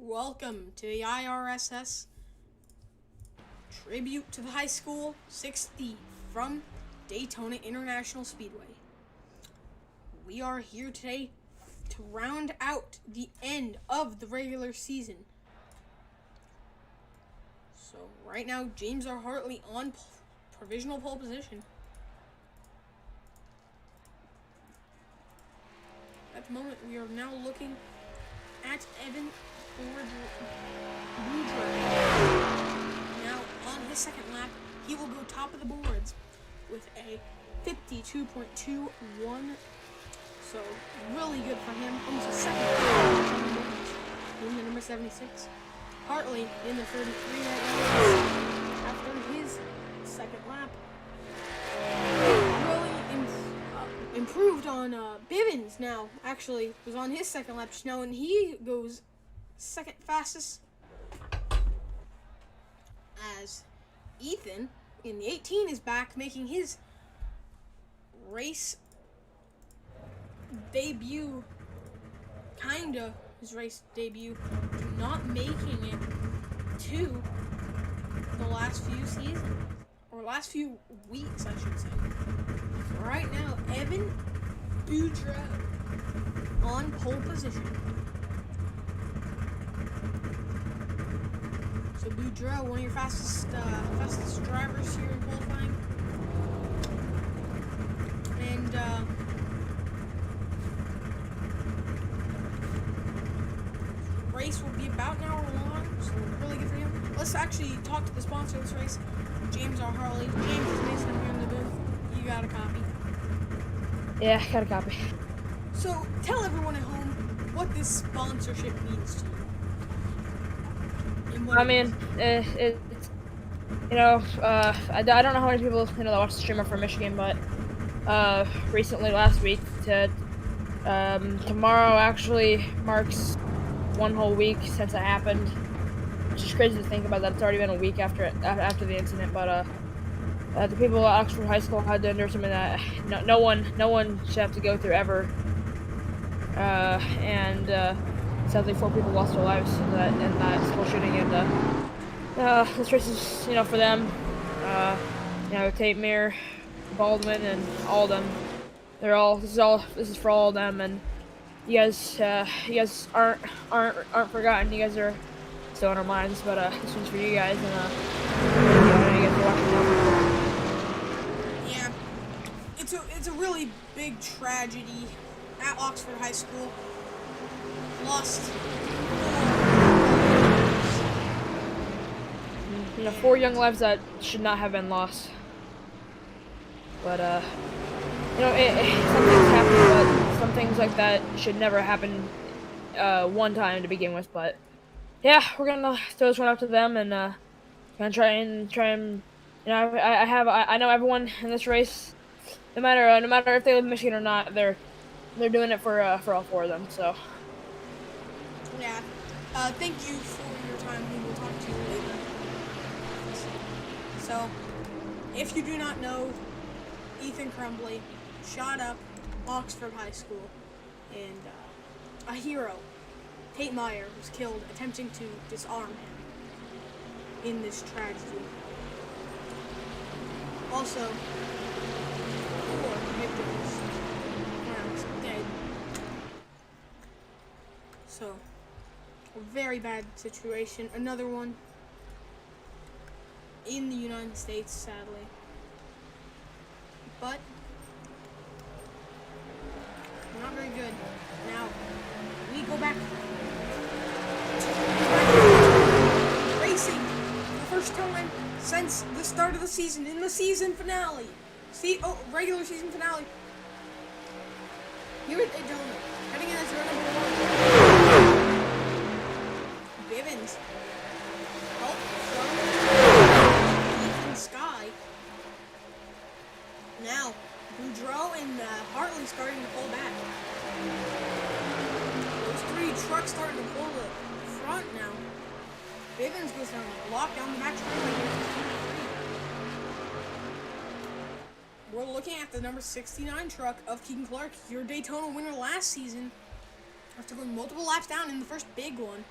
Welcome to the I.R.S.S. Tribute to the High School 60 from Daytona International Speedway. We are here today to round out the end of the regular season. So right now, James R. Hartley on provisional pole position. At the moment, we are now looking at Evan Now, on his second lap, he will go top of the boards with a 52.21. So, really good for him. Almost a second in the number 76. Hartley in the 33 right now after his second lap. Really improved on Bivens now. Actually, was on his second lap just now, and he goes second fastest as Ethan in the 18 is back, making his race debut, not making it to the last few seasons, or last few weeks, I should say. Right now, Evan Boudreau on pole position. So Boudreau, one of your fastest drivers here in qualifying, and race will be about an hour long, so really good for him. Let's actually talk to the sponsor of this race, James R. Hartley. James is Mason here in the booth. You got a copy? Yeah, got a copy. So tell everyone at home what this sponsorship means to you. I mean, it's I don't know how many people that watch the streamer from Michigan, but recently last week tomorrow actually marks one whole week since it happened. It's just crazy to think about that. It's already been a week after the incident, but the people at Oxford High School had to endure something that no one should have to go through ever. Sadly, 4 people lost their lives in that school shooting, and this race is, for them. Tate, Mir, Baldwin, and all of them. This is for all of them, and you guys aren't forgotten. You guys are still in our minds, but this one's for you guys, and you guys are watching. Yeah, it's a really big tragedy at Oxford High School. Lost 4 young lives that should not have been lost. But some things happen, but some things like that should never happen one time to begin with. But yeah, we're gonna throw this one up to them, and gonna try and I know everyone in this race, no matter if they live in Michigan or not, they're doing it for all 4 of them. So. Yeah. Thank you for your time. We will talk to you later. So, if you do not know, Ethan Crumbly shot up Oxford High School, and a hero, Tate Meyer, was killed attempting to disarm him in this tragedy. Also, 4 victims pronounced dead. So, a very bad situation. Another one in the United States, sadly. But not very good. Now we go back to racing for the first time since the start of the season, in the season finale. Regular season finale. Here at Daytona, heading in as number 1. Bivens. Help from Ethan Sky. Now, Boudreau and Hartley starting to pull back. Those 3 trucks starting to pull the front now. Bivens goes down, locked down the back straightaway. We're looking at the number 69 truck of Keegan Clark, your Daytona winner last season, after going multiple laps down in the first big one.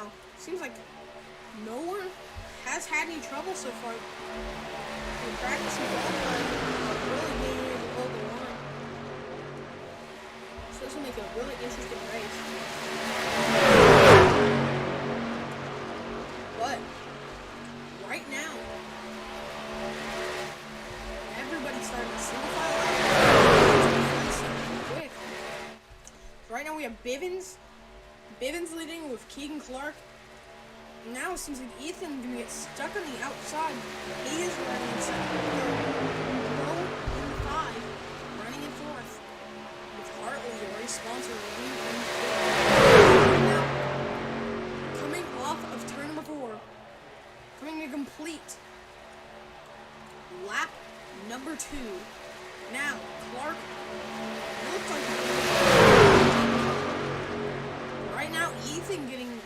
now. Seems like no one has had any trouble so far. They're practicing qualifying, really being able to hold the line. So this will make a really interesting race. But right now, everybody's starting to simplify quick. Right now we have Bivens leading with Keegan Clark. Now it seems like Ethan's gonna get stuck on the outside. He is running in second. Low in 5, running in 4th. With Hartley, a race sponsor, leading in 5th. Now, coming off of turn number 4, coming to complete lap number 2. Now, Clark looks like right now, Ethan getting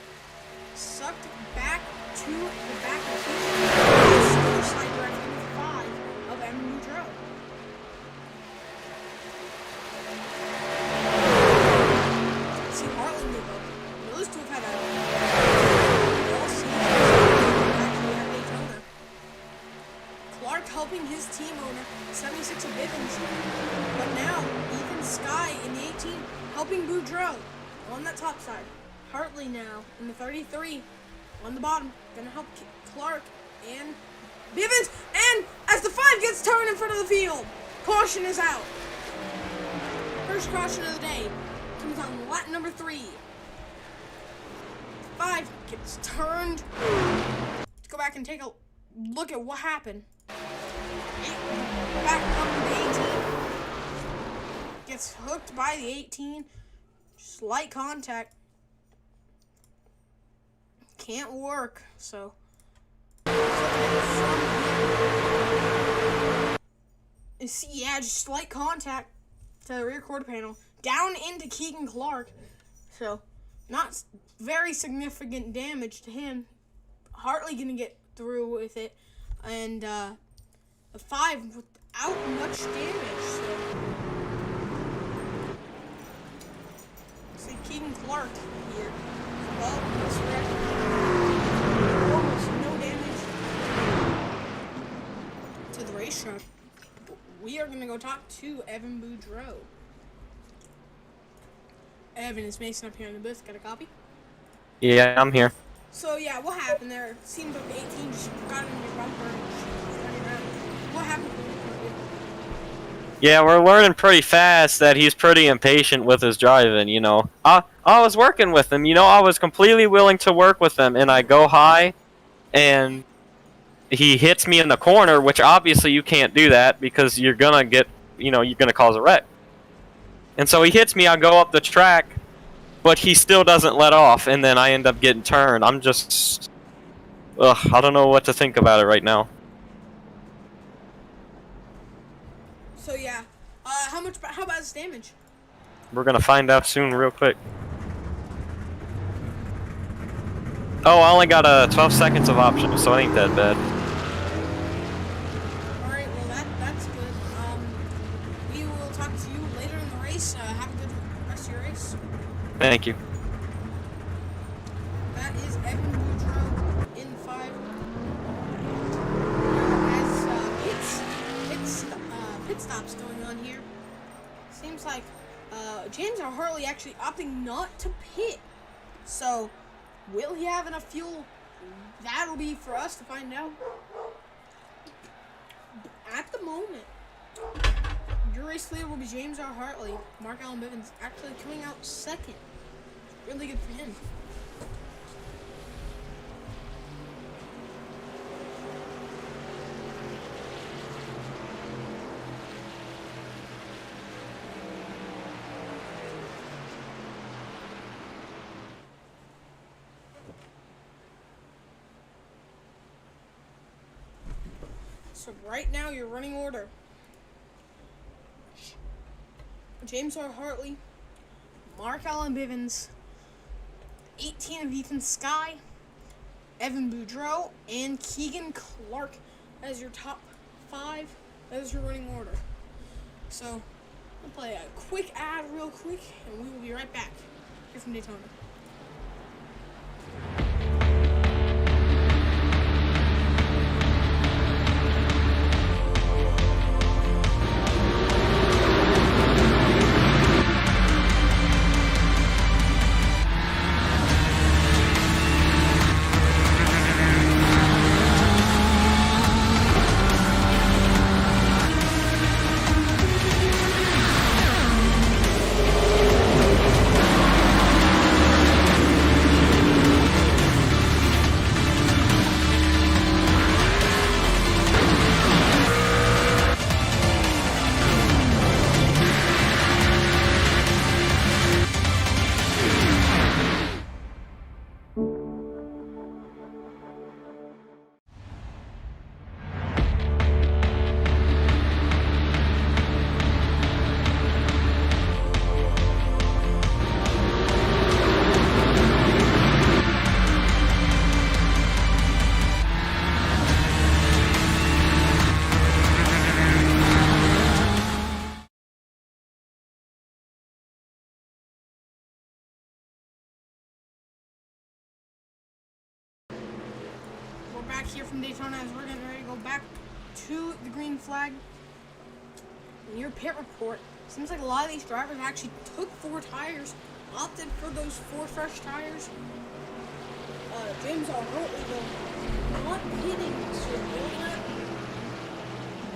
sucked back to the back of the side direction 5 of Evan Boudreaux. See Hartley move up. Those two have had a all season actually at Daytona. Clark helping his team owner, 76 of Bivens. But now, Ethan Sky in the 18 helping Boudreaux on that top side. Hartley now in the 33 on the bottom, gonna help Clark and Bivens. And as the 5 gets turned in front of the field, caution is out. First caution of the day comes on lap number 3. 5 gets turned. Let's go back and take a look at what happened. Back up to the 18. Gets hooked by the 18. Slight contact. Can't work, so. See, yeah, just slight contact to the rear quarter panel. Down into Keegan Clark. So, not very significant damage to him. Hartley gonna get through with it. And, a 5 without much damage, so. See Keegan Clark here. Above this record. Almost no damage to the racetrack. We are gonna go talk to Evan Boudreaux. Evan, is Mason up here in the booth? Got a copy? Yeah, I'm here. So yeah, what happened there? It seemed like the 18 just got in your bumper and she was running around. What happened? Yeah, we're learning pretty fast that he's pretty impatient with his driving, you know. I was working with him, you know, I was completely willing to work with him, and I go high, and he hits me in the corner, which obviously you can't do that because you're gonna get, you know, you're gonna cause a wreck. And so he hits me, I go up the track, but he still doesn't let off, and then I end up getting turned. I'm just, I don't know what to think about it right now. So yeah, how about his damage? We're gonna find out soon, real quick. Oh, I only got 12 seconds of option, so it ain't that bad. All right, well that's good. We will talk to you later in the race. Have a good rest of your race. Thank you. That is Evan Boudreaux in 5. As pit stops going on here. Seems like James R. Hartley actually opting not to pit. So, will he have enough fuel? That'll be for us to find out. At the moment, your race leader will be James R. Hartley. Mark Allen Bivens actually coming out second. Really good for him. So right now, your running order: James R. Hartley, Mark Allen Bivens, 18 of Ethan Sky, Evan Boudreaux, and Keegan Clark as your top 5. That is your running order. So, we'll play a quick ad real quick, and we will be right back here from Daytona. back here from Daytona as we're getting ready to go back to the green flag. In your pit report, seems like a lot of these drivers actually took 4 tires, opted for those 4 fresh tires. James R.S.S. though not pitting, so will that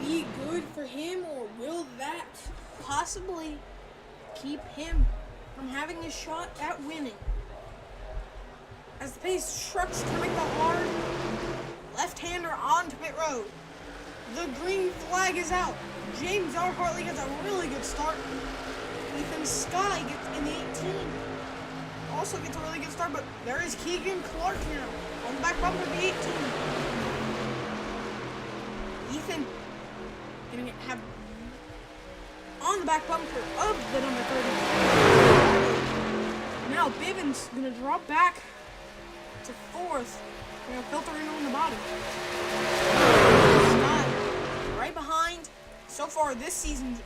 be good for him, or will that possibly keep him from having a shot at winning? As the pace trucks to make the hard left-hander onto pit road. The green flag is out. James R. Hartley gets a really good start. Ethan Sky gets in the 18. Also gets a really good start, but there is Keegan Clark now on the back bumper of the 18. Ethan gonna have on the back bumper of the number 30. Now Bivens gonna drop back to 4th. We're gonna filter in on the bottom. Sky right behind. So far this season,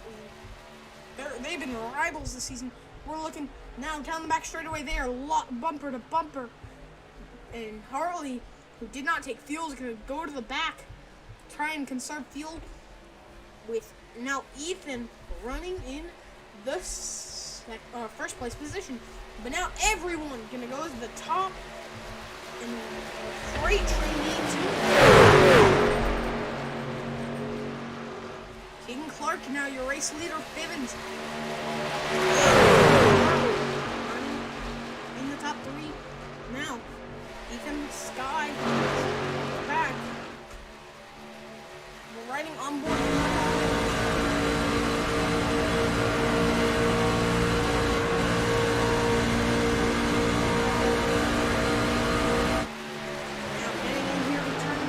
they've been rivals this season. We're looking now down the back straightaway there, bumper to bumper. And Harley, who did not take fuel, is going to go to the back, try and conserve fuel. With now Ethan running in the first place position. But now everyone going to go to the top. And freight train needs to. Keegan Clark, now your race leader, Bivens. In the top 3. Now, Ethan Sky back. We're riding on board. Now heading in here to turn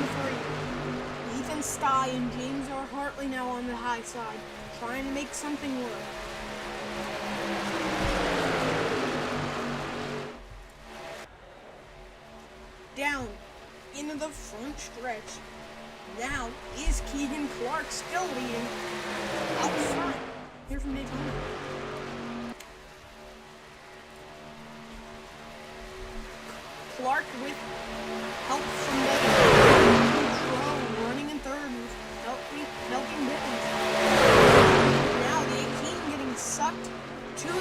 3. Ethan Sky and James R. Hartley now on the high side, trying to make something work. Down into the front stretch. Now is Keegan Clark still leading out front here from Daytona. Clark with help from the running in 3rd, helping Bivens. Now the 18 getting sucked to the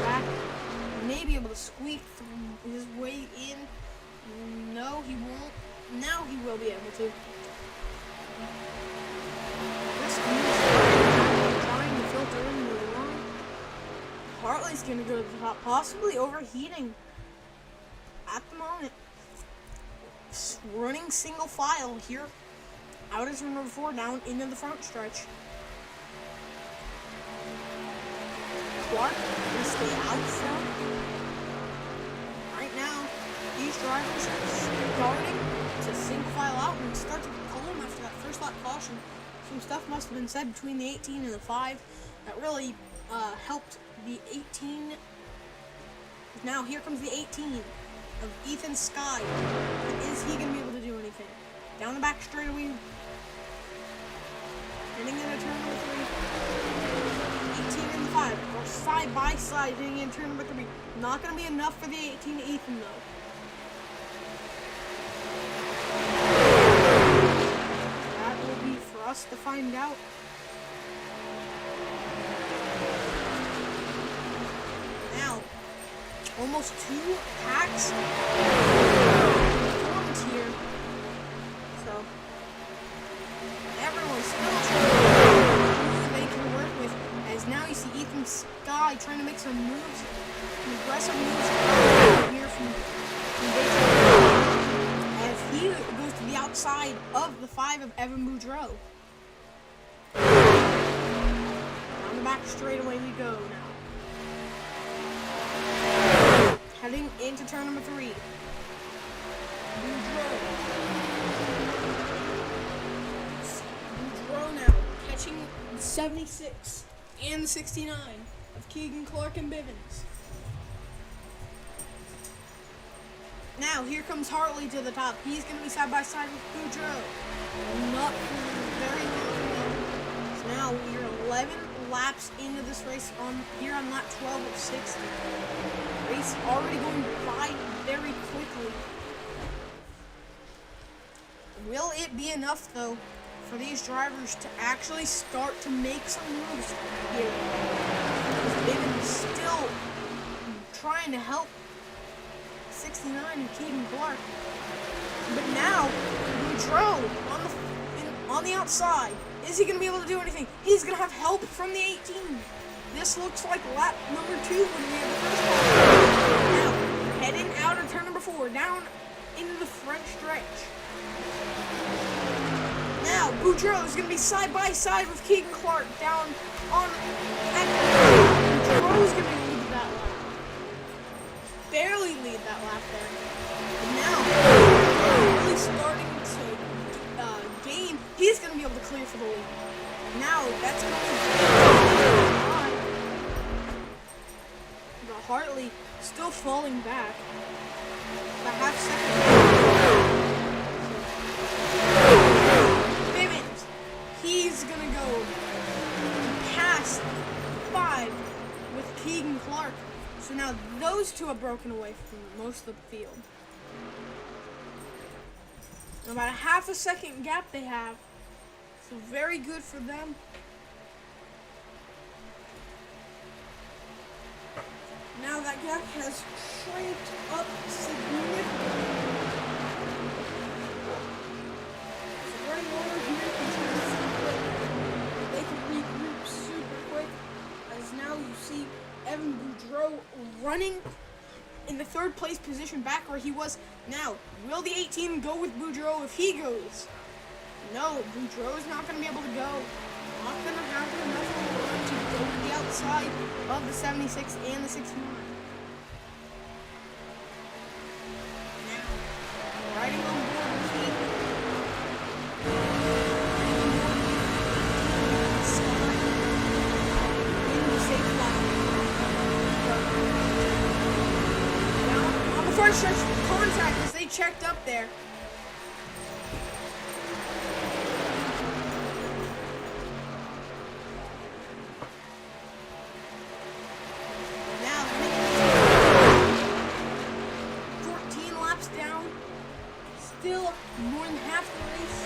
back. Maybe able to squeak his way in. No, he won't. Now he will be able to. This is trying to filter in the line. Hartley's going to go to the top, possibly overheating at the moment. Running single file here. Out of turn number 4, down into the front stretch. Clark will stay out front. Right now, these drivers are starting to single file out and start to pull them after that first lap caution. Some stuff must have been said between the 18 and the 5 that really helped the 18. Now here comes the 18 of Ethan Sky. Is he going to be able to do anything? Down the back straightaway. Heading into turn number 3. 18 and the 5 are side by side heading into turn number 3. Not going to be enough for the 18 to Ethan though. That will be for us to find out. Now, almost 2 packs formed here. So, everyone's still trying who they can work with. As now you see Ethan Sky trying to make some moves, some aggressive moves here from Daytona. As he goes to the outside of the 5 of Evan Boudreaux. On the back straightaway we go now. Heading into turn number 3. Boudreaux now catching the 76 and the 69 of Keegan Clark and Bivens. Now here comes Hartley to the top. He's going to be side by side with Boudreaux. Not very long. So now we're 11 laps into this race here on lap 12 of 60. Race already going by very quickly. Will it be enough, though, for these drivers to actually start to make some moves here? Bivens still trying to help 69 and Keaton Clark. But now, Boudreaux on the outside. Is he going to be able to do anything? He's going to have help from the 18. This looks like lap number 2 when we have the first lap. Now, heading out of turn number 4, down into the front stretch. Now, Boudreaux is going to be side by side with Keegan Clark down on. Boudreaux is going to lead that lap. Barely lead that lap there. And now, really starting to gain. He's going to be able to clear for the lead. Now, that's going to be high. But Hartley still falling back. About half second. Bivens, he's gonna go past 5 with Keegan Clark. So now those two are broken away from most of the field. About a half a second gap they have. So very good for them. Now that gap has shrank up significantly. So running over here can they can regroup super quick. As now you see Evan Boudreaux running in the 3rd place position back where he was. Now, will the 18 go with Boudreaux if he goes? No, Boudreaux is not going to be able to go. Not going to have enough run to go to the outside of the 76 and the 69. Now, riding on board with him. In the safe line. Now, on the first stretch, contact as they checked up there. Still more than half the race.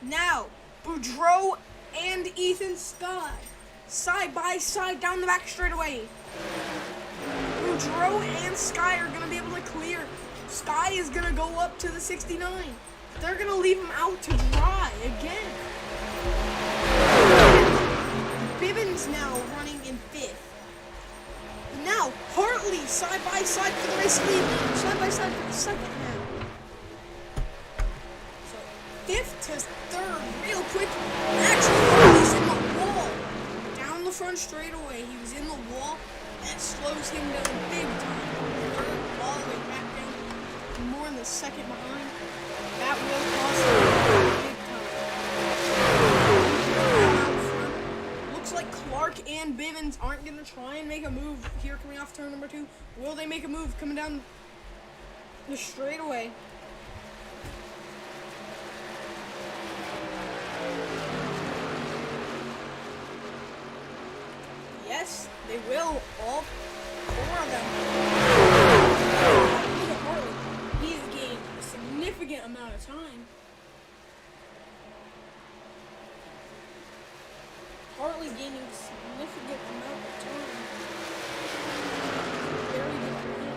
Now, Boudreaux and Ethan Skye side by side down the back straightaway. Boudreaux and Skye are going to be able to clear. Skye is going to go up to the 69. They're going to leave him out to dry again. Bivens now running in 5th. Now, Hartley side by side for the race lead. Side by side for the second now. So, 5th to 3rd, real quick. Actually, Hartley's in the wall. Down the front straightaway, he was in the wall. That slows him down big time. 3rd, all the way back down. More in the second behind. That will cost him big time. Looks like Clark and Bivens aren't going to try and make a move here coming off turn number 2. Will they make a move coming down the straightaway? Yes, they will. All 4 of them. Look at Hartley. He's gained a significant amount of time. Hartley gaining a significant amount of time. Very good for him.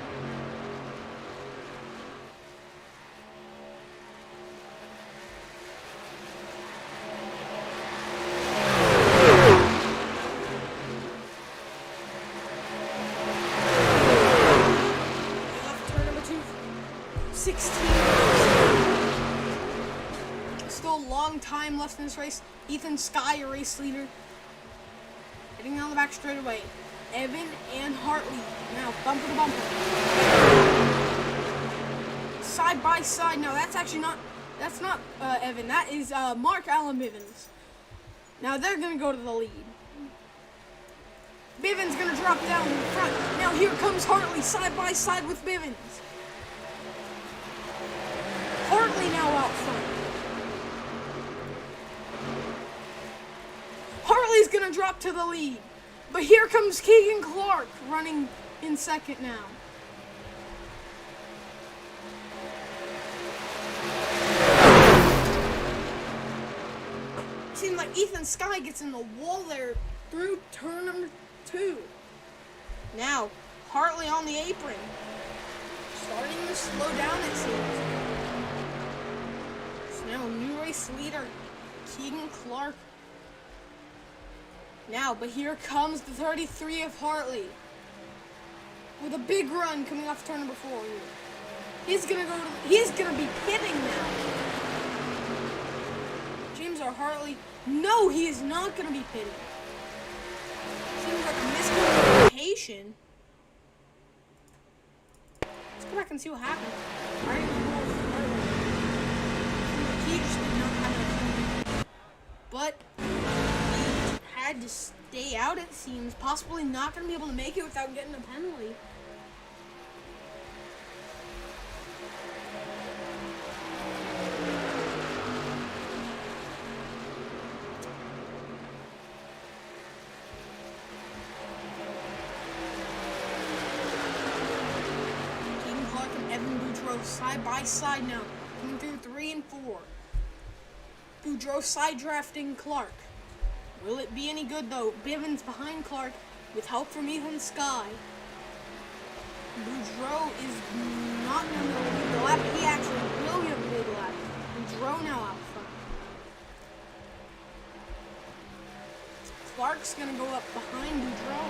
Off turn number 2, 16. Still a long time left in this race. Ethan Skye, a race leader. Heading down the back straightaway. Evan and Hartley now bumper to bumper. Side by side. Now that's actually not. That's not Evan. That is Mark Allen Bivens. Now they're gonna go to the lead. Bivens gonna drop down in front. Now here comes Hartley side by side with Bivens. Hartley now out front. Hartley's gonna drop to the lead. But here comes Keegan Clark running in second now. Seems like Ethan Sky gets in the wall there through turn number 2. Now, Hartley on the apron. Starting to slow down, it seems. So now, new race leader, Keegan Clark. Now, but here comes the 33 of Hartley. With a big run coming off turn number 4 here. He's gonna be pitting now. James R. Hartley. No, he is not gonna be pitting. Seems like a miscommunication. Let's go back and see what happened. Alright, he just did not have enough. But he had to stay out, it seems. Possibly not gonna be able to make it without getting a penalty. Side by side now, coming through 3 and 4. Boudreaux side drafting Clark. Will it be any good though? Bivens behind Clark with help from Ethan Sky. Boudreaux is not going to lead the lap. He actually will get a lead lap. Boudreaux now out front. Clark's going to go up behind Boudreaux.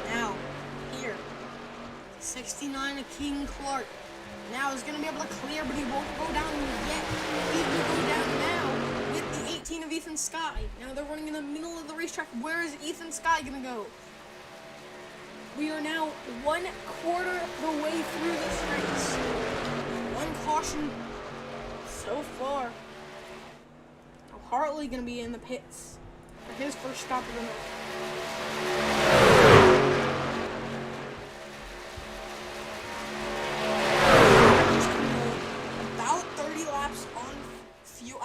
Now, here, 69 of King Clark. Now he's going to be able to clear, but he won't go down yet. He will go down now with the 18 of Ethan Sky. Now they're running in the middle of the racetrack. Where is Ethan Sky going to go? We are now 1/4 the way through this race. One caution so far. Now Hartley going to be in the pits for his first stop of the night.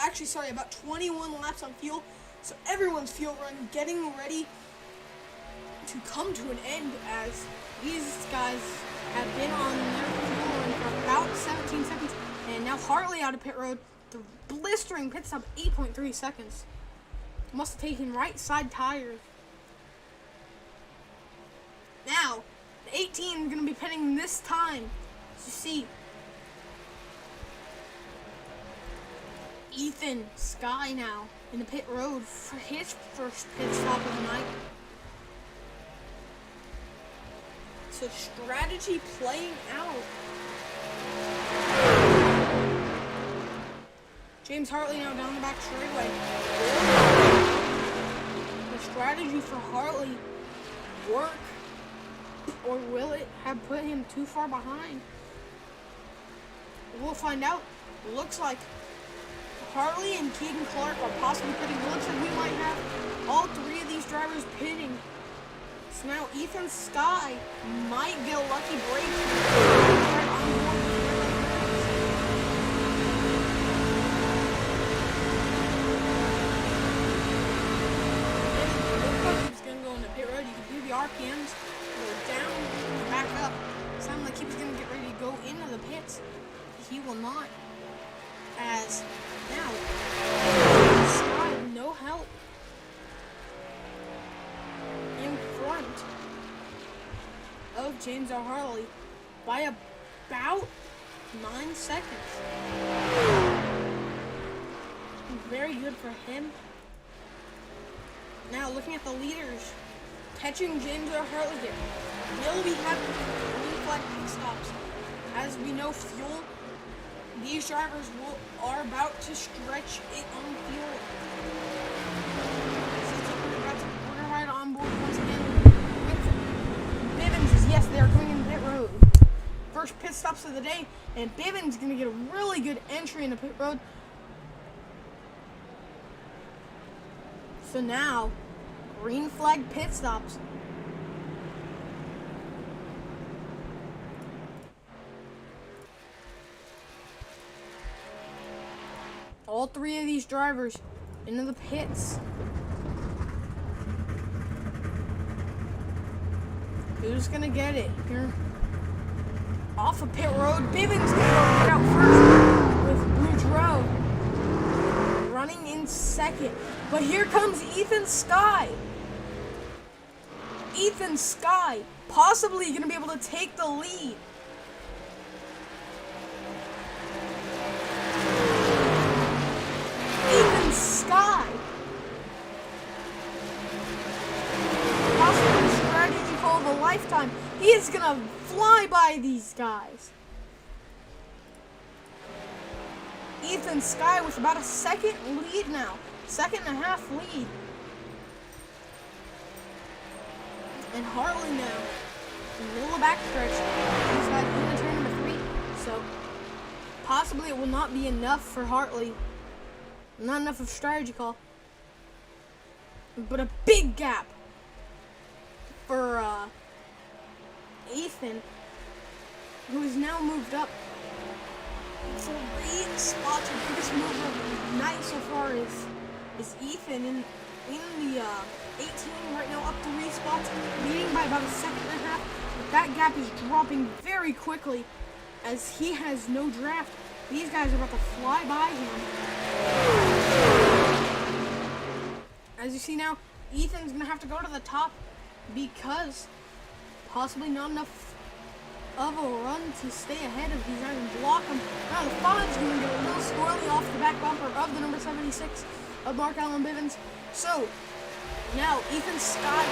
Actually, sorry, about 21 laps on fuel. So everyone's fuel run getting ready to come to an end, as these guys have been on their fuel run for about 17 seconds. And now Hartley out of pit road. The blistering pit stop, 8.3 seconds. Must have taken right side tires. Now, the 18 is going to be pitting this time. As you see, Ethan Sky now in the pit road for his first pit stop of the night. So strategy playing out. James Hartley now down the back straightaway. The strategy for Hartley work, or will it have put him too far behind? We'll find out. Looks like Hartley and Keegan Clark are possibly pitting. It looks like we might have all 3 of these drivers pitting. So now Ethan Sky might get a lucky break. Right on board. He's going to go in the pit road. You can do the RPMs. Go down, back up. Sounded like he was going to get ready to go into the pits. He will not. As now, Sky, no help in front of James R. Hartley by about 9 seconds. Very good for him. Now, looking at the leaders, catching James R. Hartley here. Will we have green flag pit stops? As we know, fuel. These drivers are about to stretch it on fuel. We're right on board once again with Bivens. Yes, they are coming in pit road. First pit stops of the day, and Bivens is going to get a really good entry in the pit road. So now, green flag pit stops. All three of these drivers into the pits. Who's gonna get it here? Off of pit road, Bivens gonna go out first with Boudreaux running in second. But here comes Ethan Skye. Ethan Skye possibly gonna be able to take the lead. Ethan Skye. Possibly strategy call of a lifetime. He is gonna fly by these guys. Ethan Skye with about a second lead now. Second and a half lead. And Hartley now. In the middle of backstretch. He's got in the turn number 3. So possibly it will not be enough for Hartley. Not enough of strategy call. But a big gap for Ethan, who has now moved up 3 spots. The biggest move of the night so far is Ethan in the 18 right now, up 3 spots, leading by about a second and a half. But that gap is dropping very quickly as he has no draft. These guys are about to fly by him. As you see now, Ethan's gonna have to go to the top because possibly not enough of a run to stay ahead of these guys and block them. Now the 5's going to get a little squirrely off the back bumper of the number 76 of Mark Allen Bivens. So now Ethan Scott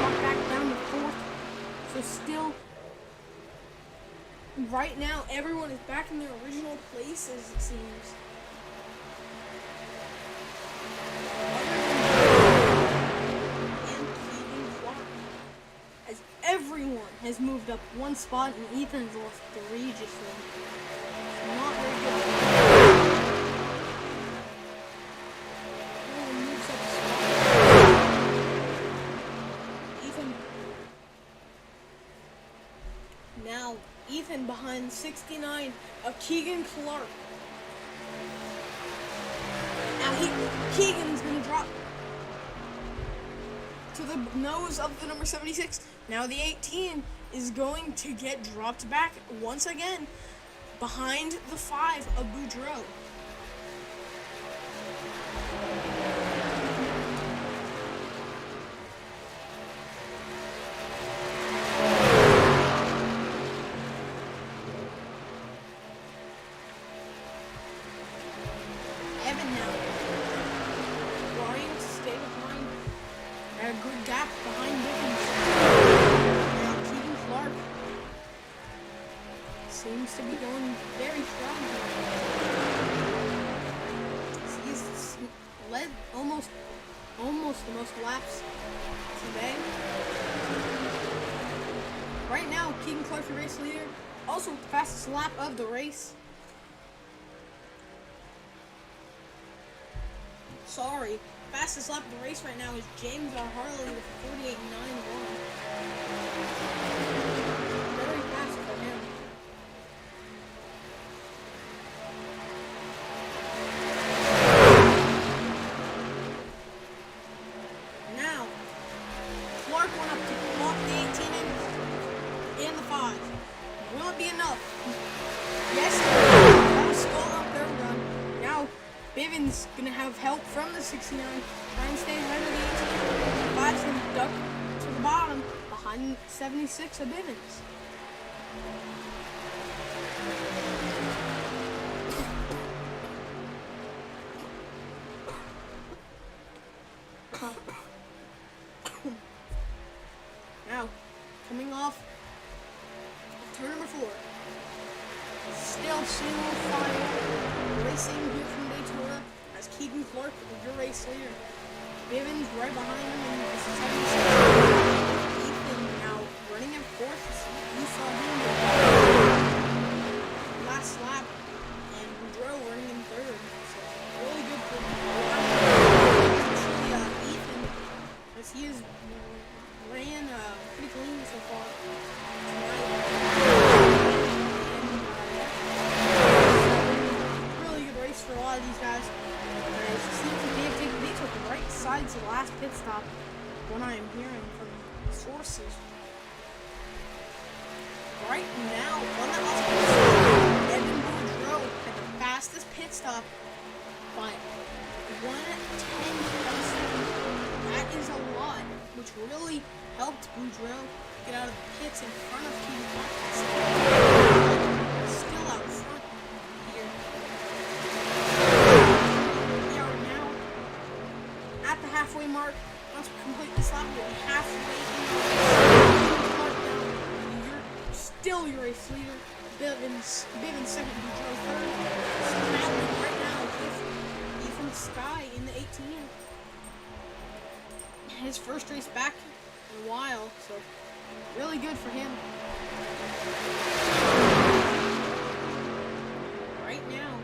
walk back down to 4th. So still, right now everyone is back in their original places, it seems. Everyone has moved up 1 spot, and Ethan's lost 3 just then. Not very good. Everyone moves up a spot. Ethan. Now, Ethan behind 69 of Keegan Clark. Now, Keegan's going to drop to the nose of the number 76. Now the 18 is going to get dropped back once again behind the 5 of Boudreaux. Evan now trying to stay behind. A good gap behind Bivens. Now Keegan Clark seems to be going very strong here. He's led almost the most laps today. Right now, Keegan Clark, the race leader, also with the fastest lap of the race. Sorry. Fastest lap of the race right now is James R. Harley with 48.91. Very fast for him. Now, Clark went up to block the 18 and the 5. Will it be enough? Yes, that was skull up their run. Now, Bivens gonna have help from the 69. Try and stay ahead of the 18. 5's gonna duck to the bottom behind 76 of Bivens. Now, coming off turn number 4. Still single file racing here from Daytona as Keegan Clark is your race leader. Bivens right behind him in the 77. Ethan now running in 4th. You saw him last lap, and Boudreaux running in 3rd. So really good for him. besides the last pit stop, what I am hearing from sources. Right now, one that lost pit stop, Evan Boudreaux had the fastest pit stop by 1/10. That is a lot, which really helped Boudreaux get out of the pits in front of Keegan Clark. Still out front here. We are now at the halfway mark. Once we complete this lap, we'll be halfway in. Still your race leader. Bivens second, Boudreaux third. So battling right now with Ethan Sky in the 18. His first race back in a while, so really good for him. Right now,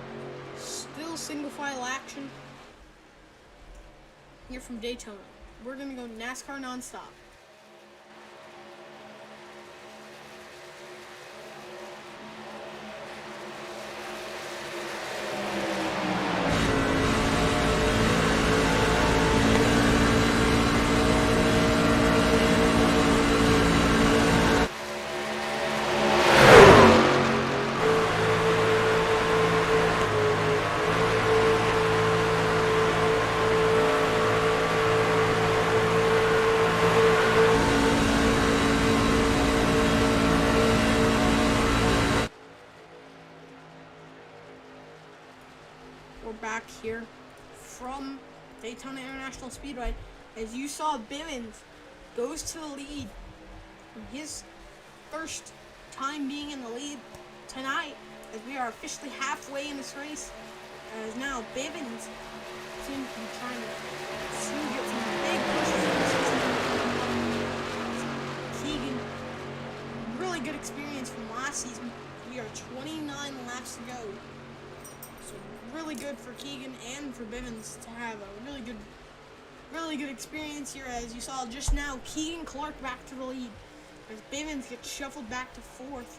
still single file action here from Daytona. We're gonna go NASCAR nonstop. We're back here from Daytona International Speedway. As you saw, Bivens goes to the lead. His first time being in the lead tonight, as we are officially halfway in this race. As now Bivens seems to be trying to get some big pushes in the season. Keegan, really good experience from last season. We are 29 laps to go. So really good for Keegan and for Bivens to have a really good experience here. As you saw just now, Keegan Clark back to the lead as Bivens gets shuffled back to fourth.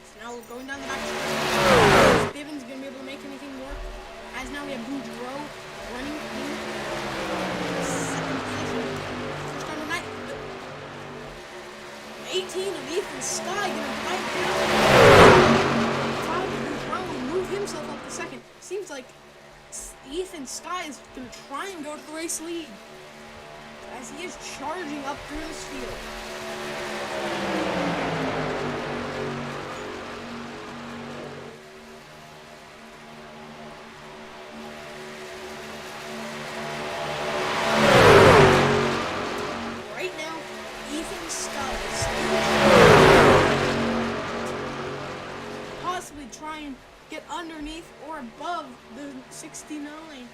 So now we're going down the back stretch. Bivens gonna be able to make anything work. As now we have Boudreaux running in second position. First time tonight. 18 of Ethan Sky gonna drive down. Himself up to second. Seems like Ethan Sky is going to try and go to the race lead as he is charging up through this field. Right now, Ethan Sky is possibly trying get underneath or above the 69.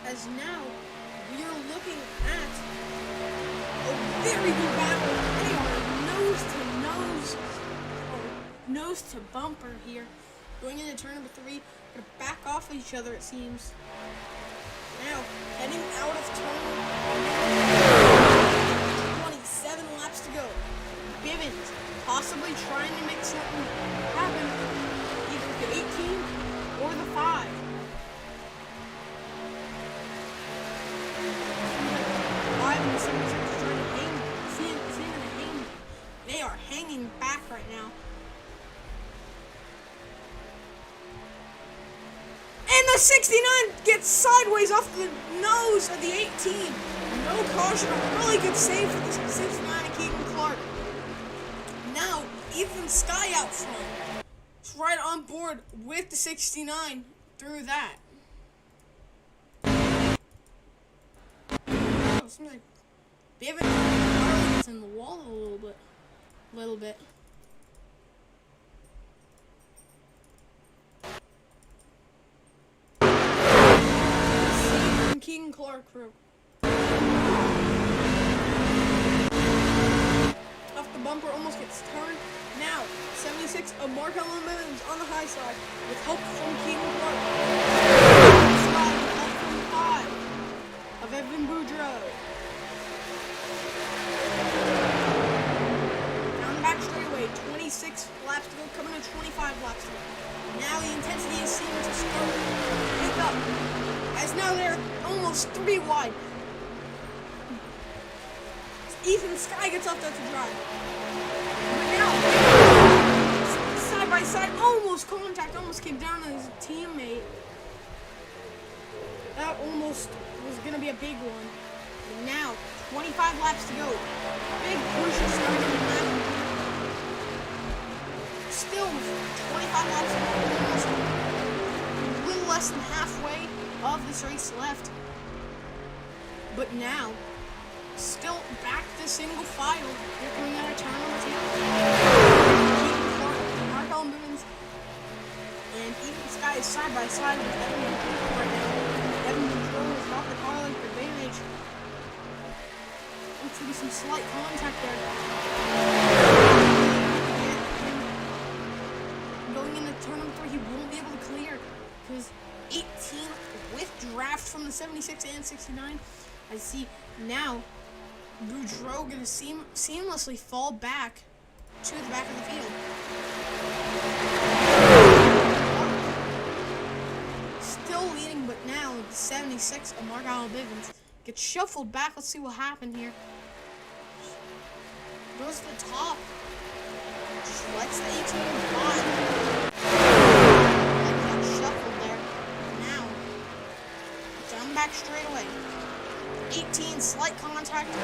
As now we are looking at a very good battle. They are nose to nose, or nose to bumper here. Going into turn number 3, they're back off each other it seems. Now heading out of turn 27 laps to go. Bivens possibly trying to make something happen. The 18 or the 5. And the 76 is trying to hang, seeing to hang. They are hanging back right now. And the 69 gets sideways off the nose of the 18. No caution, a really good save for the 69 of Keegan Clark. Now, Ethan Sky out front. Right on board with the 69 through that. Oh, seems like Bivens is in the wall a little bit. Keegan Clark crew. Off the bumper, almost gets turned. Now, 76 of Markel Bivens on the high side with help from Keegan Clark. Slide with help from 5 of Evan Boudreaux. Down the back straightaway, 26 laps to go, coming to 25 laps to go. Now the intensity is seen to start to pick up as now they're almost 3 wide. Ethan Sky gets up there to drive. But now, side by side, almost contact, almost came down on his teammate. That almost was going to be a big one. And now, 25 laps to go. Big push is starting to happen. Still, 25 laps to go. Almost a little less than halfway of this race left. But now, still back to single file. They're coming out of turn number 2. Mark Ellen Bivens and Ethan Sky is side by side with Evan Control right now. Evan Control has got the car length advantage. Looks to be some slight contact there. And going into turn number 3, he won't be able to clear because 18 with draft from the 76 and 69. I see now Boudreaux going to seamlessly fall back to the back of the field. Still leading, but now the 76 of Mark Allen Bivens gets shuffled back. Let's see what happened here. Goes to the top. Just lets the 18 fly. Like got shuffled there. Now, down back straight away. 18, slight contact with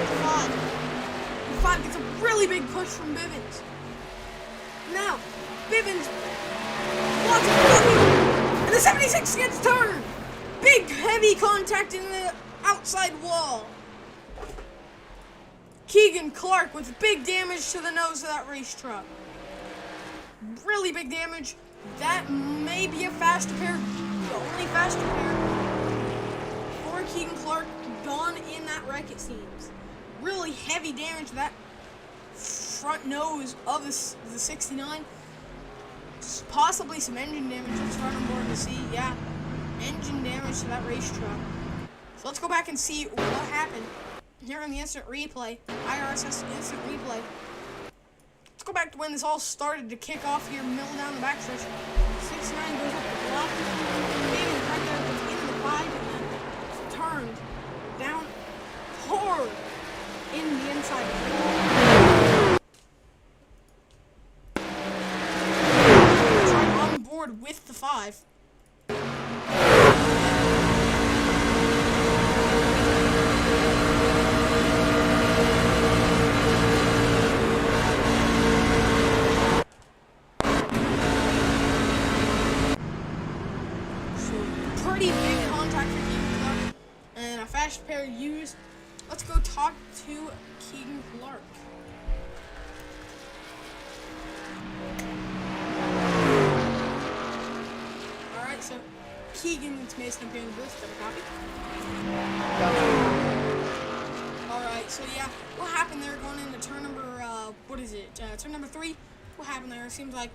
the 5. The 5 gets a really big push from Bivens. Now, Bivens wants it, and the 76 gets turned. Big, heavy contact in the outside wall. Keegan Clark with big damage to the nose of that race truck. Really big damage. That may be a fast repair. The only fast repair for Keegan Clark gone in that wreck, it seems. Really heavy damage to that front nose of the 69. Possibly some engine damage. That's right on board to see. Yeah, engine damage to that race truck. So let's go back and see what happened here on the instant replay. I.R.S.S. instant replay. Let's go back to when this all started to kick off here, middle down the backstretch. 69 goes up the block. Maybe right there in the 5 and then turned down hard in the inside. Right on board with the 5. Pretty big contact for Keegan Clark and a fast repair used. Let's go talk to Keegan Clark. Alright, so Keegan's Mason up here in the booth. Got a copy? Alright, so yeah, what happened there going into turn number, turn number 3? What happened there? It seems like,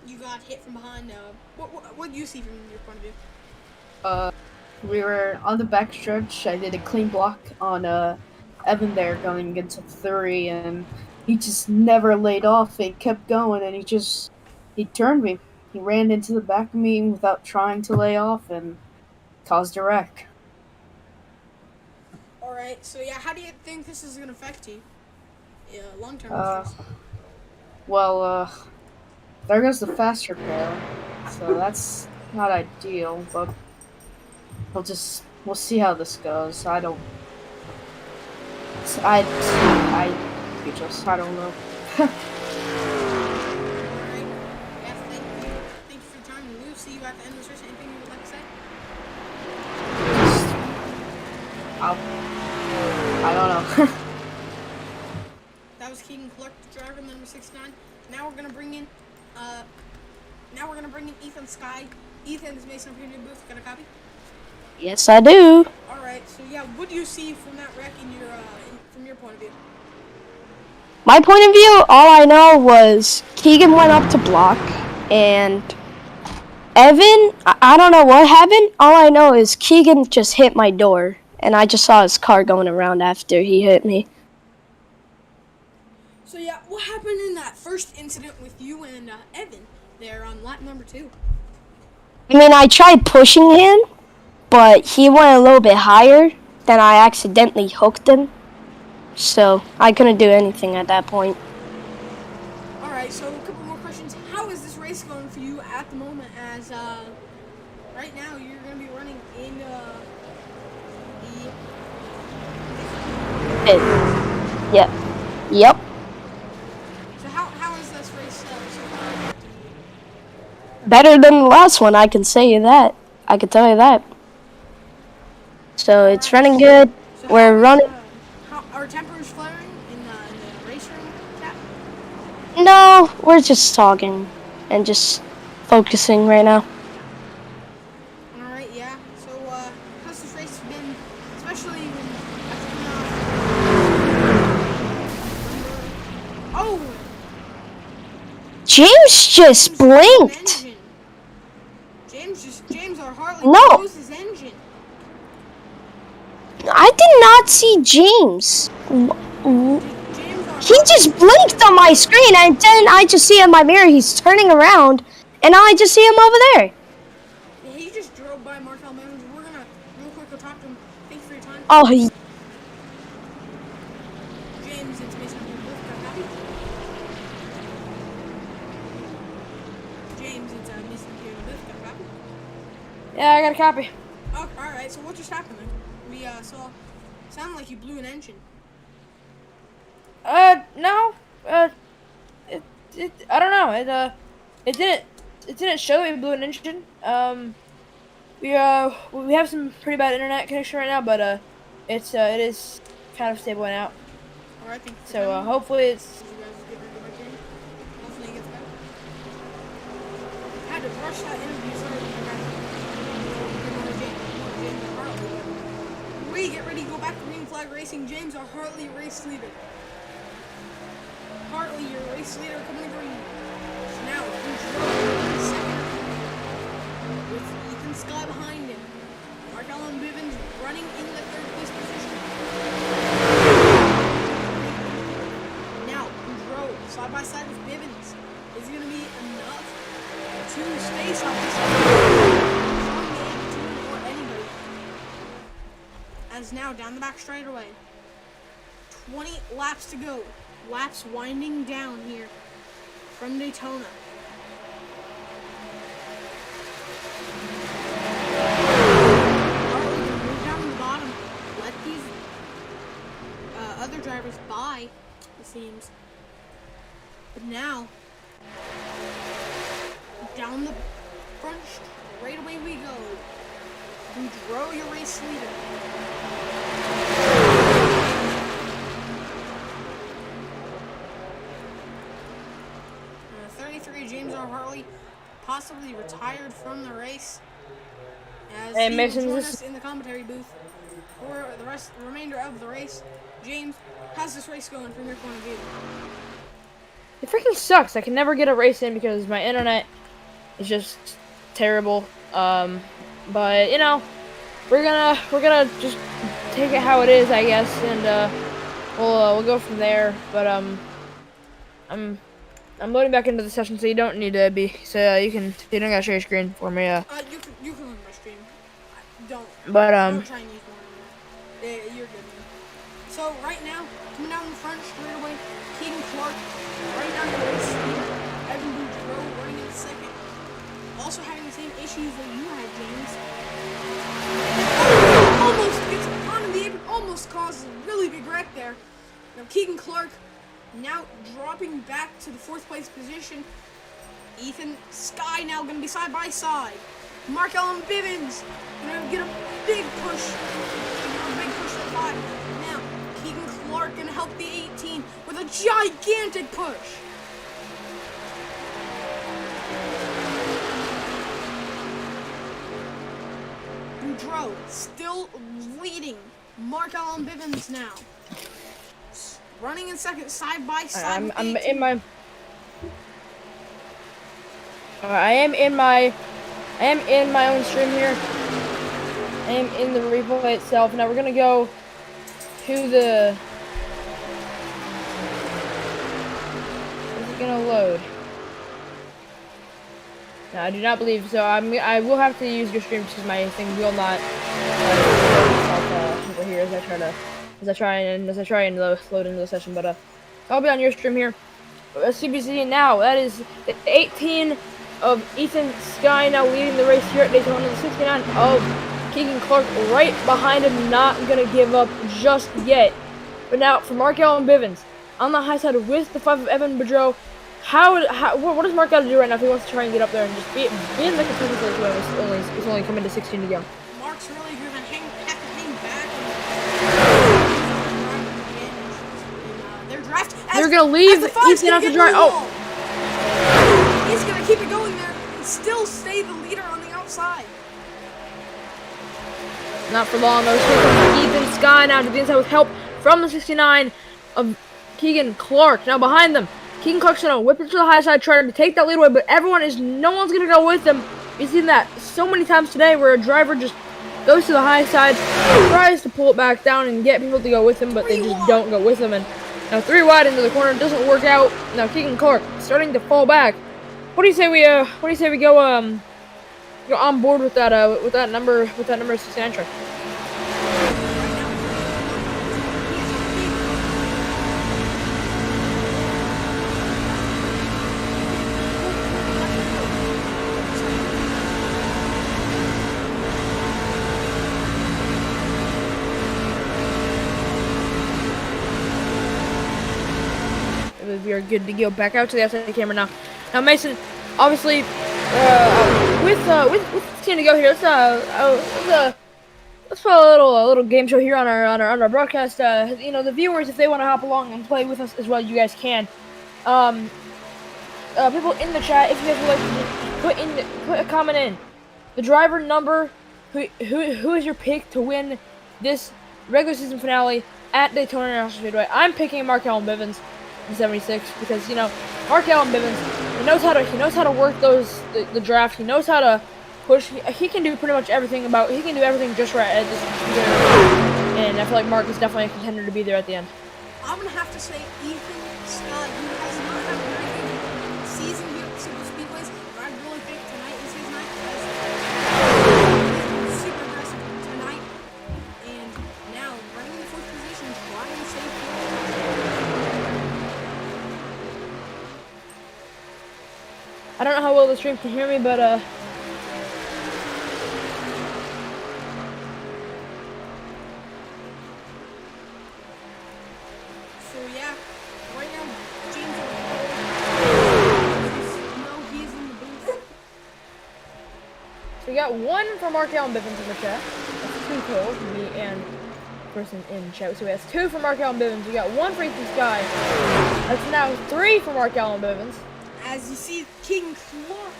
you got hit from behind. What do you see from your point of view? We were on the backstretch. I did a clean block on Evan there going into 3, and he just never laid off. He kept going, and he turned me. He ran into the back of me without trying to lay off and caused a wreck. Alright, so yeah, how do you think this is going to affect you? Yeah, long-term issues. Well, there goes the fast repair, so that's not ideal, but we'll see how this goes. I don't know. Alright, yeah, thank you for your time, and we'll see you at the end of this race. Anything you would like to say? I don't know. That was Keegan Clark, the driver, number 69. Now we're gonna bring in Ethan Sky. Ethan is Mason up here in your booth. Got a copy? Yes, I do. Alright, so yeah, what do you see from that wreck from your point of view? My point of view, all I know was Keegan went up to block, and Evan, I don't know what happened. All I know is Keegan just hit my door, and I just saw his car going around after he hit me. So yeah, what happened in that first incident with you and Evan there on lap number 2? I mean, I tried pushing him, but he went a little bit higher. Then I accidentally hooked him. So I couldn't do anything at that point. All right, so a couple more questions. How is this race going for you at the moment? As right now you're going to be running in the Yep. Yep. So how is this race so far? Better than the last one, I can say you that. I can tell you that. So it's running good. So We're running. How are tempers flaring in the race room, Cap? No, we're just talking and just focusing right now. All right, yeah. So how's this race been, especially when oh, James just blinked. James or Hartley No. blows his engine. I did not see James. He just blinked on my screen, and then I just see in my mirror he's turning around, and I just see him over there. Yeah, he just drove by Markel Mountains. We're gonna real quick go talk to him. Thanks for your time. Oh, James, it's Mason here. Happy? James, it's Mason here. Happy? Yeah, I got a copy. Oh, all right. So what just happened then? We saw. Sounded like you blew an engine. No. I don't know. It didn't show that we blew an engine. We have some pretty bad internet connection right now, but it is kind of stable out. All right, thank you for So coming. hopefully it's. Did you guys get ready to go back in? Hopefully it gets better. I had to rush that interview. Sorry, you guys. We get ready to go back to green flag racing. James, our Hartley race leader. Hartley, your race leader, coming to green. Now, second with Ethan Sky behind him. Mark Allen Bivens running in the third place position. Now, Boudreaux, side by side with Bivens. Is going to be enough to stay side by side. Or anybody. As now, down the back straightaway. 20 laps to go. Laps winding down here from Daytona. Hartley gonna move down to the bottom. Let these other drivers by, it seems. But now, down the front straightaway we go. Boudreaux, your race leader. 33, James R. Hartley, possibly retired from the race. As he will join us in the commentary booth for the remainder of the race. James, how's this race going from your point of view? It freaking sucks. I can never get a race in because my internet is just terrible. But you know, we're gonna just take it how it is, I guess, and we'll go from there. But I'm loading back into the session, so you don't need to be. So you don't gotta share your screen for me. You can look at my stream. Don't. But Don't try and use more than that. Yeah, you're good. Man. So right now, coming down the front straight away, Keaton Clark. Right now, the race leader, Evan Boudreaux running in second. Also having the same issues that you had, James. Almost gets onto the apron. Almost causes a really big wreck there. Now Keaton Clark. Now dropping back to the fourth place position. Ethan Sky now going to be side by side. Mark Allen Bivens going to get a big push. A big push to the 5. Now Keegan Clark going to help the 18 with a gigantic push. Boudreaux still leading. Mark Allen Bivens now. Running in second, side by side. I'm in my. I am in my own stream here. I am in the replay itself. Now we're gonna go to the. Is it gonna load? No, I do not believe so. I will have to use your stream because my thing will not over here as I try and load into the session. But I'll be on your stream here. CBC now. That is the 18 of Ethan Sky now leading the race here at Daytona. The 69 of Keegan Clark right behind him, not gonna give up just yet. But now for Markel and Bivens on the high side with the 5 of Evan Boudreau. What does Mark got to do right now if he wants to try and get up there and just be in the competitive race when it's only coming to 16 to go? Mark's really going to have to hang back. They're drafted. They're going to leave Ethan off the drive. Oh! He's going to keep it going there and still stay the leader on the outside. Not for long though. Ethan Sky now to the inside with help from the 69 of Keegan Clark. Now behind them. Keegan Clark's gonna whip it to the high side, trying to take that lead away, but no one's gonna go with him. We've seen that so many times today where a driver just goes to the high side, tries to pull it back down and get people to go with him, but they just don't go with him. And now 3 wide into the corner, doesn't work out. Now Keegan Clark starting to fall back. What do you say we go on board with that number 69 truck? We are good to go. Back out to the outside of the camera now. Now Mason, obviously, with 10 to go here, let's put a little game show here on our broadcast. The viewers, if they want to hop along and play with us as well, you guys can. People in the chat, if you guys would like to put a comment in. The driver number, who is your pick to win this regular season finale at Daytona International Speedway? I'm picking Markel Bivens. 76 because Markel Bivens, he knows how to work the draft. He knows how to push. He can do pretty much everything he can do everything just right at this speedway. And I feel like Mark is definitely a contender to be there at the end. I'm gonna have to say Ethan Scott, who has not had a very good season here at Super Speedways, but I really think tonight is his night. He's super aggressive tonight, and now running in the 4th position, trying to save I don't know how well the stream can hear me, but So yeah, right now James he's in the booth. so we got 1 for Markel Bivens in the chat. That's 2 total for me and person in chat. So that's 2 for Markel Bivens. We got 1 for Ethan Sky. That's now 3 for Markel Bivens. As you see, Keegan Clark,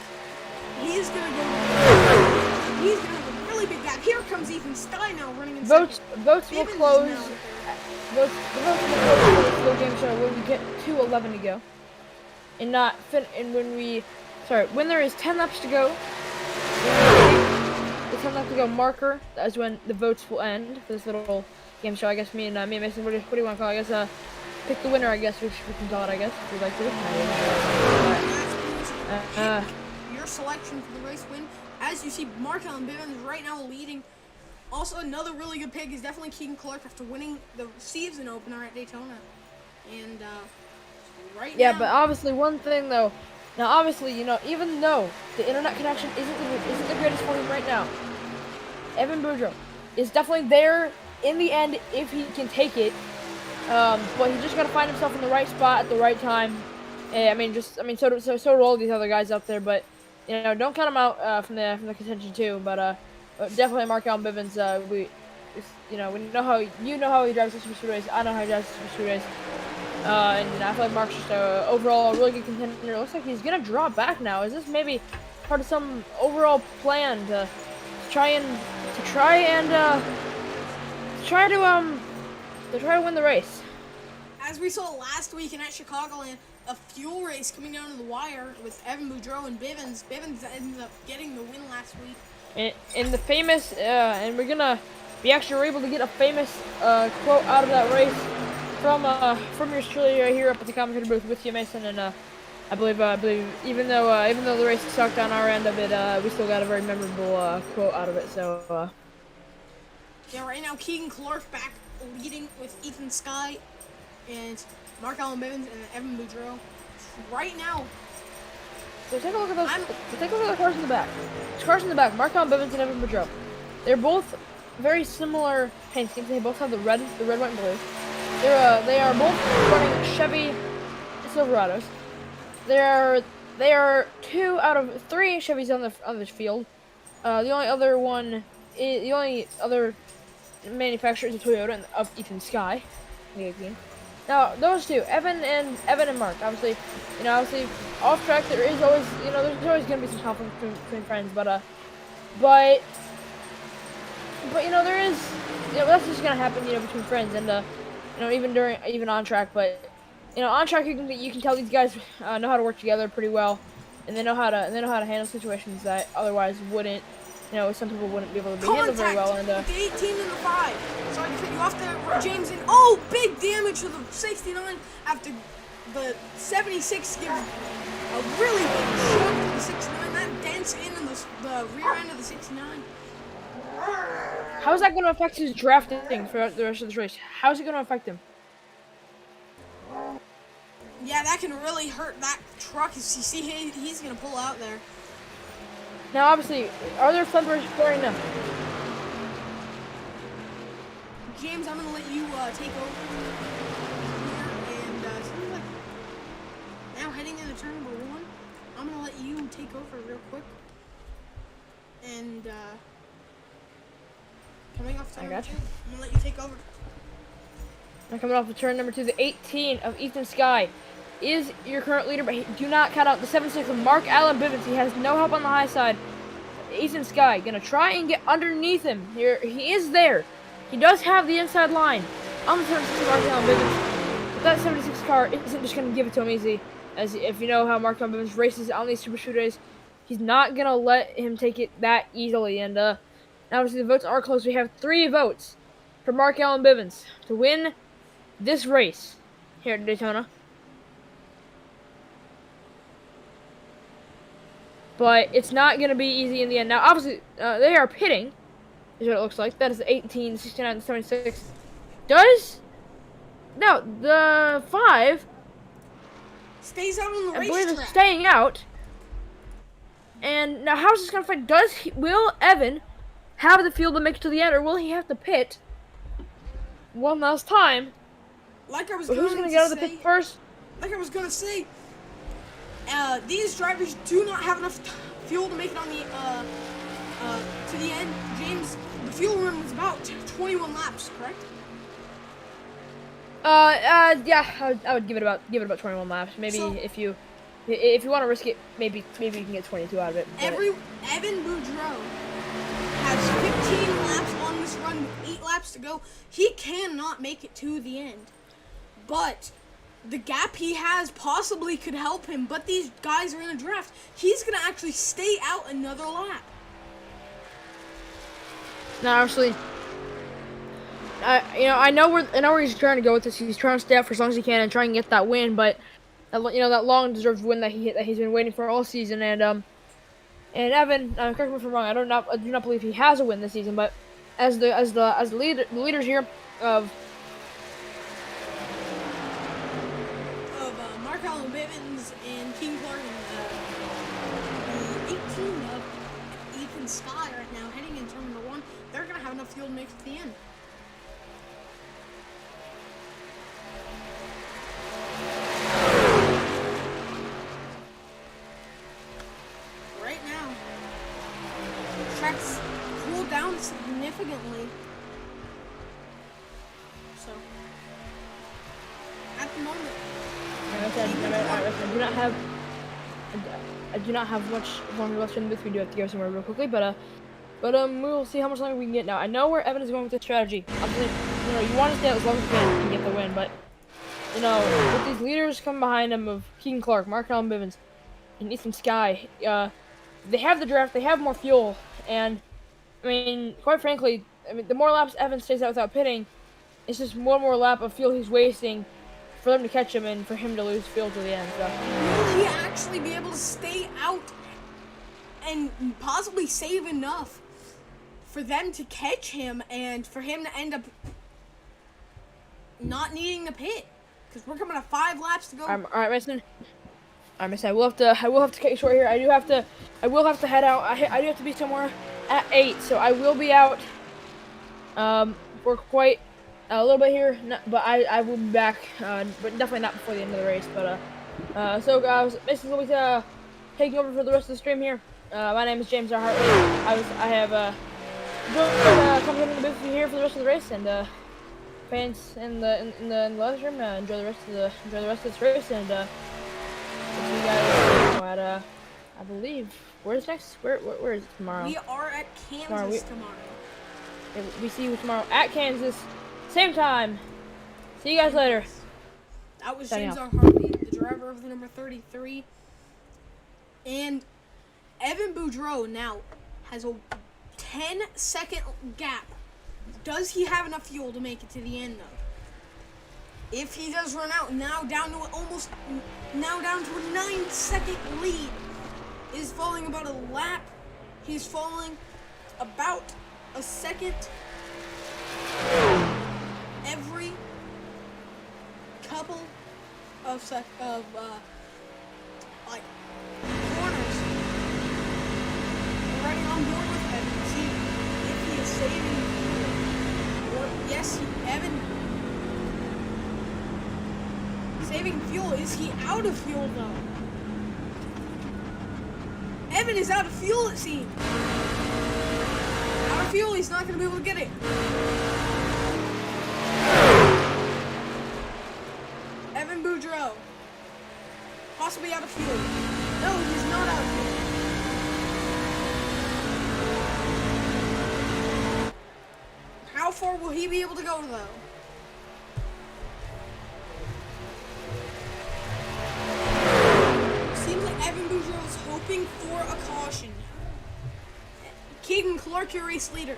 he's gonna have a really big gap. Here comes Ethan Sky now running in Votes will Bivens close. now. Votes will close for the game show when we get to 11 to go, and when there is 10 laps to go. The 10 laps to go marker. That is when the votes will end for this little game show. I guess me and Mason. What do you want to call it? I guess pick the winner. I guess we can call it. I guess if you'd like to. Your selection for the race win. As you see, Markel Bivens right now leading. Also, another really good pick is definitely Keegan Clark after winning the season opener at Daytona. And right now. Yeah, but obviously one thing though. Now obviously, even though the internet connection isn't the greatest for him right now, Evan Boudreau is definitely there in the end if he can take it. But he just got to find himself in the right spot at the right time. So do all these other guys out there. But don't count him out from the contention too. But definitely Markel Bivens. We know how he drives the Super Speedways. I know how he drives the Super Speedways. And I feel like Mark's just overall a really good contender. It looks like he's gonna draw back now. Is this maybe part of some overall plan to try to win the race? As we saw last weekend at Chicagoland, a fuel race coming down to the wire with Evan Boudreau and Bivens. Bivens ended up getting the win last week. In the famous, and we actually were able to get a famous quote out of that race from yours truly right here up at the commentator booth with you, Mason, and I believe even though the race sucked on our end of it, we still got a very memorable quote out of it. So Yeah, right now Keegan Clark back leading with Ethan Sky and Mark Allen Bivens and Evan Boudreau. Right now, so take a look at those. Take a look at the cars in the back. There's cars in the back. Mark Allen Bivens and Evan Boudreau. They're both very similar paint schemes. They both have the red, white, and blue. They are both running Chevy Silverados. They are 2 out of 3 Chevys on this field. The only other manufacturer is a Toyota of Ethan Sky. Now those two, Evan and Mark, obviously off track there is always there's always gonna be some conflict between friends, but there is that's just gonna happen between friends and even on track, but on track you can tell these guys know how to work together pretty well, and they know how to handle situations that otherwise wouldn't some people wouldn't be able to handle very well. And the 18 and the 5. Sorry to cut you off there, James. And oh, big damage to the 69 after the 76 gives a really big shock to the 69. That dents in the rear end of the 69. How is that going to affect his drafting for the rest of this race? How is it going to affect him? Yeah, that can really hurt that truck. You see, he's going to pull out there. Now, obviously, are there flippers pouring them? James, I'm going to let you take over here. And something like now heading into turn number 1, I'm going to let you take over real quick. And coming off turn number 2, I'm going to let you take over. Now coming off of turn number 2, the 18 of Ethan Sky is your current leader, but do not count out the 7-6 of Mark Allen Bivens. He has no help on the high side. Ethan Sky gonna try and get underneath him. Here he is there. He does have the inside line on the 7-6 of Mark Allen Bivens, but that 76 car isn't just gonna give it to him easy. As if you know how Mark Allen Bivens races on these Super Shoot days, he's not gonna let him take it that easily. And obviously the votes are close. We have 3 votes for Mark Allen Bivens to win this race here at Daytona. But it's not going to be easy in the end. Now, obviously, they are pitting, is what it looks like. That is the 18, 69, and 76. No, the 5 stays out on the racetrack. I believe is staying out. And now, how is this going to fight? Will Evan have the field to make it to the end, or will he have to pit one last time? Like I was who's going to get out of the pit first? Like I was going to say, these drivers do not have enough fuel to make it on the to the end. James, the fuel run was about 21 laps, correct? Yeah, I would give it about 21 laps. Maybe so, if you want to risk it, maybe you can get 22 out of it. Evan Boudreau has 15 laps on this run with 8 laps to go. He cannot make it to the end, but the gap he has possibly could help him, but these guys are in a draft. He's gonna actually stay out another lap. Now, obviously, I know where he's trying to go with this. He's trying to stay out for as long as he can and try and get that win, but that long-deserved win that he's been waiting for all season. And Evan, correct me if I'm wrong. I do not believe he has a win this season, but as the leaders here of Mark Allen Bivens and King Clark and the 18 of Ethan Sky right now heading in turn number 1. They're gonna have enough fuel to make it to the end. Right now, the track's cooled down significantly. So, at the moment, I do not have much longer left in this. We do have to go somewhere real quickly, but we'll see how much longer we can get now. I know where Evan is going with this strategy. Obviously, you want to stay as long as you can and get the win, but with these leaders coming behind him of Keegan Clark, Mark Allen Bivens, and Ethan Sky, they have the draft, they have more fuel, and quite frankly, the more laps Evan stays out without pitting, it's just one more lap of fuel he's wasting for them to catch him and for him to lose fuel to the end. So. Will he actually be able to stay out and possibly save enough for them to catch him and for him to end up not needing the pit. Because we're coming to 5 laps to go. All right, Mason. All right, Mason. I will have to cut you short here. I will have to head out. I do have to be somewhere at 8, so I will be out for quite a little bit here. But I will be back. But definitely not before the end of the race. But so guys, Mason's will be taking over for the rest of the stream here. My name is James R. Hartley. I have coming in the booth here for the rest of the race, and fans in the lounge room, enjoy the rest of this race, and see you guys at I believe where is it tomorrow? We are at Kansas tomorrow. Yeah, we see you tomorrow at Kansas, same time. See you guys later. That was James R. Hartley, the driver of the number 33, and Evan Boudreau now has a 10-second gap. Does he have enough fuel to make it to the end, though? If he does run out, now down to a 9-second lead. Is falling about a lap. He's falling about a second every couple of corners. We're right on board with Evan. See if he is saving. Yes, Evan. Saving fuel. Is he out of fuel, though? Evan is out of fuel, it seems. Out of fuel, he's not going to be able to get it. Evan Boudreau. Possibly out of fuel. No, he's not out of fuel. How far will he be able to go, though? Seems like Evan Boudreau is hoping for a caution. Keegan Clark, your race leader.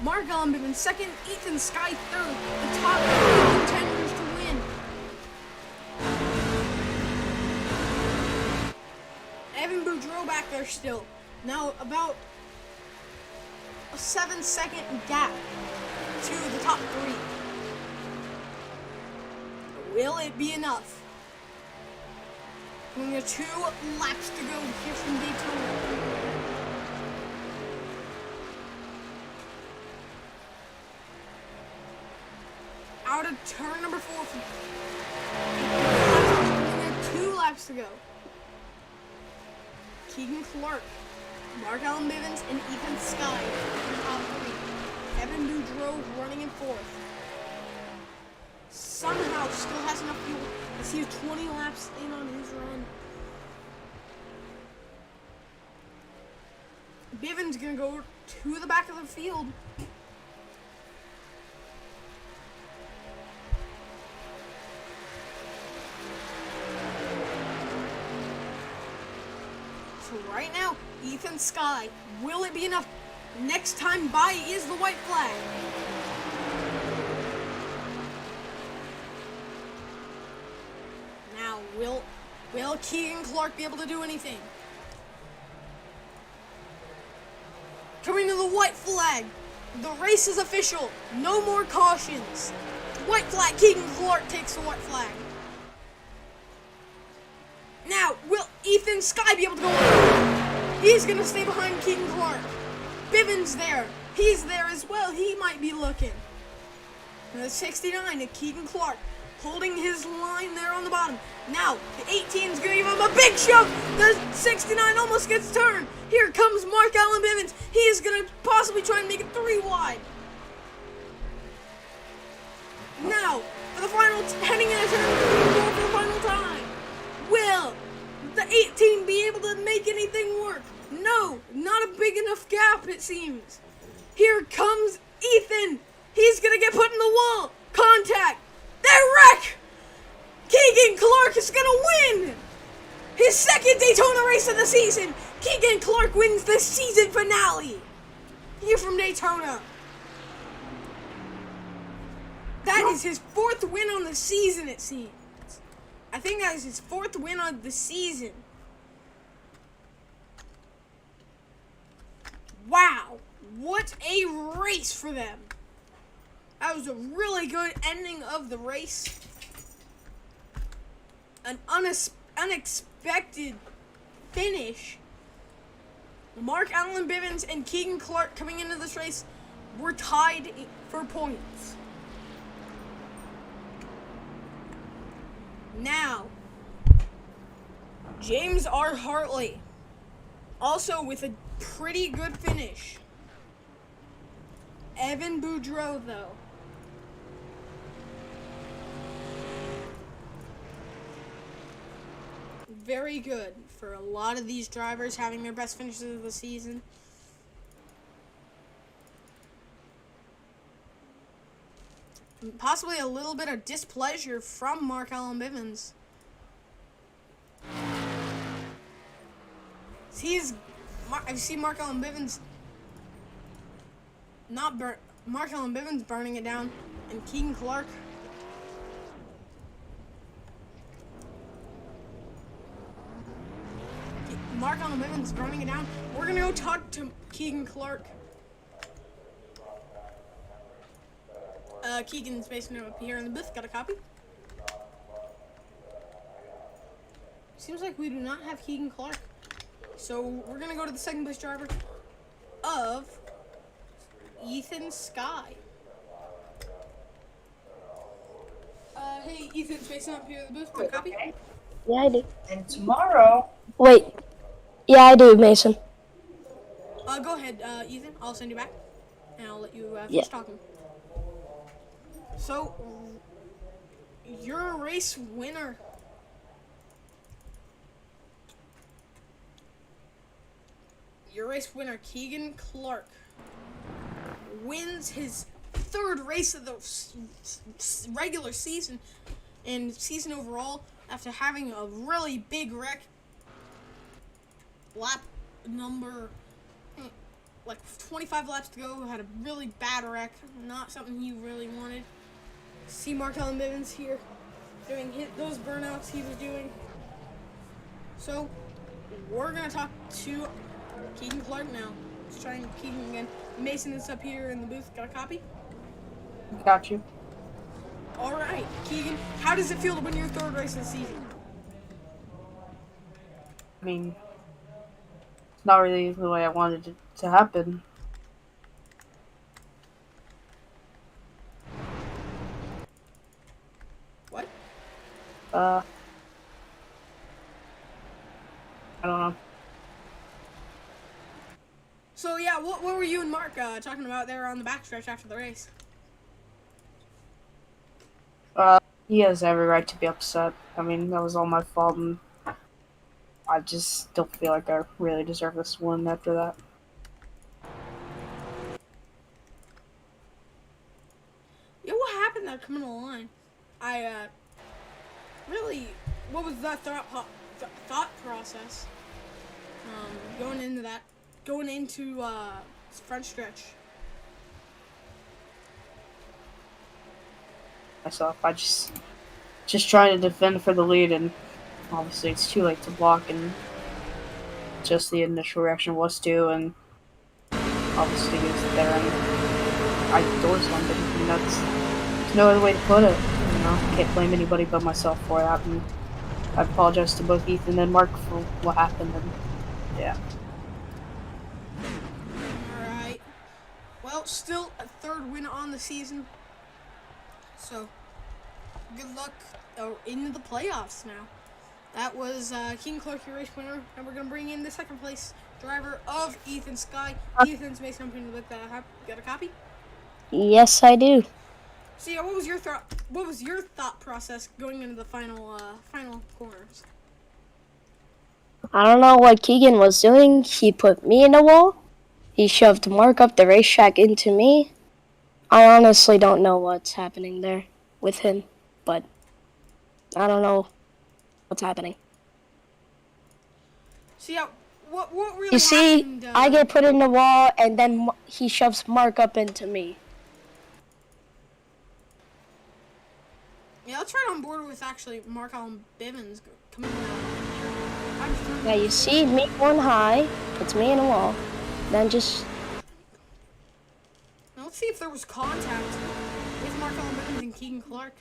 Mark Allenbib second. Ethan Sky third. The top 3 contenders to win. Evan Boudreau back there still. Now about a 7-second gap to the top 3. Will it be enough? Only 2 laps to go here from Daytona. Out of turn number 4. Only 2 laps to go. Keegan Clark, Mark Allen Bivens, and Ethan Sky in the top 3. Evan Boudreau running in 4th. Somehow still has enough fuel. As he's 20 laps in on his run. Bivens gonna go to the back of the field. So right now, Ethan Sky, will it be enough? Next time by is the white flag. Now, will Keegan Clark be able to do anything? Coming to the white flag. The race is official. No more cautions. White flag. Keegan Clark takes the white flag. Now, will Ethan Sky be able to go on? He's going to stay behind Keegan Clark. Bivens there. He's there as well. He might be looking. And the 69 to Keegan Clark, holding his line there on the bottom. Now, the 18 is going to give him a big shove. The 69 almost gets turned. Here comes Mark Allen Bivens. He is going to possibly try and make it 3 wide. Now, for the final, heading into turn 4 for the final time. Will the 18 be able to make anything work? No, not a big enough gap, it seems. Here comes Ethan. He's going to get put in the wall. Contact. They wreck. Keegan Clark is going to win. His second Daytona race of the season. Keegan Clark wins the season finale. Here from Daytona. That is his 4th win on the season, it seems. I think that is his 4th win on the season. What a race for them. That was a really good ending of the race. An unexpected finish. Mark Allen Bivens and Keegan Clark coming into this race were tied for points. Now, James R. Hartley, also with a pretty good finish. Evan Boudreau, though. Very good for a lot of these drivers having their best finishes of the season. Possibly a little bit of displeasure from Mark Allen Bivens. I've seen Mark Allen Bivens Mark Allen Bivens burning it down, and Keegan Clark. Mark Allen Bivens burning it down. We're gonna go talk to Keegan Clark. Keegan's based up here in the booth. Got a copy? Seems like we do not have Keegan Clark. So we're gonna go to the second place driver of Ethan Sky. Hey, Ethan, spacing up here in the booth. Got a copy? Yeah, I do. And tomorrow. Wait. Yeah, I do, Mason. Go ahead, Ethan. I'll send you back, and I'll let you finish Yeah. talking. So, your race winner. Your race winner, Keegan Clark, wins his third race of the regular season and season overall after having a really big wreck. Lap number, like 25 laps to go, had a really bad wreck. Not something he really wanted. See Mark Allen Bivens here doing those burnouts he was doing. So, we're going to talk to Keegan Clark now. Let's try and Keegan again. Mason is up here in the booth. Got a copy? Got you. All right, Keegan, how does it feel to win your third race of the season? I mean, it's not really the way I wanted it to happen. What? I don't know. So, yeah, what were you and Mark talking about there on the backstretch after the race? He has every right to be upset. I mean, that was all my fault, and I just don't feel like I really deserve this win after that. Yeah, what happened there coming to the line? Really, what was that thought process going into front stretch? Myself, I just trying to defend for the lead, and obviously it's too late to block, and just the initial reaction was to, and obviously he was there, and I endorsed him, but I mean, there's no other way to put it. You know, can't blame anybody but myself for that, and I apologize to both Ethan and Mark for what happened, and yeah. Alright. Well, still a third win on the season. So, good luck into the playoffs now. That was King Clark, your race winner, and we're going to bring in the second place driver of Ethan Sky. Ethan's Mason, I'm going to got a copy? Yes, I do. So yeah, what was your thought process going into the final corners? I don't know what Keegan was doing. He put me in the wall. He shoved Mark up the racetrack into me. I honestly don't know what's happening there with him, but I don't know what's happening. So yeah, what really You see, happened? I get put in the wall, and then he shoves Mark up into me. Yeah, let's right on board with actually Mark Allen Bivens coming out. Yeah, you see me going high, puts me in a wall, then just see if there was contact with Mark Allen Bivens and Keegan Clark.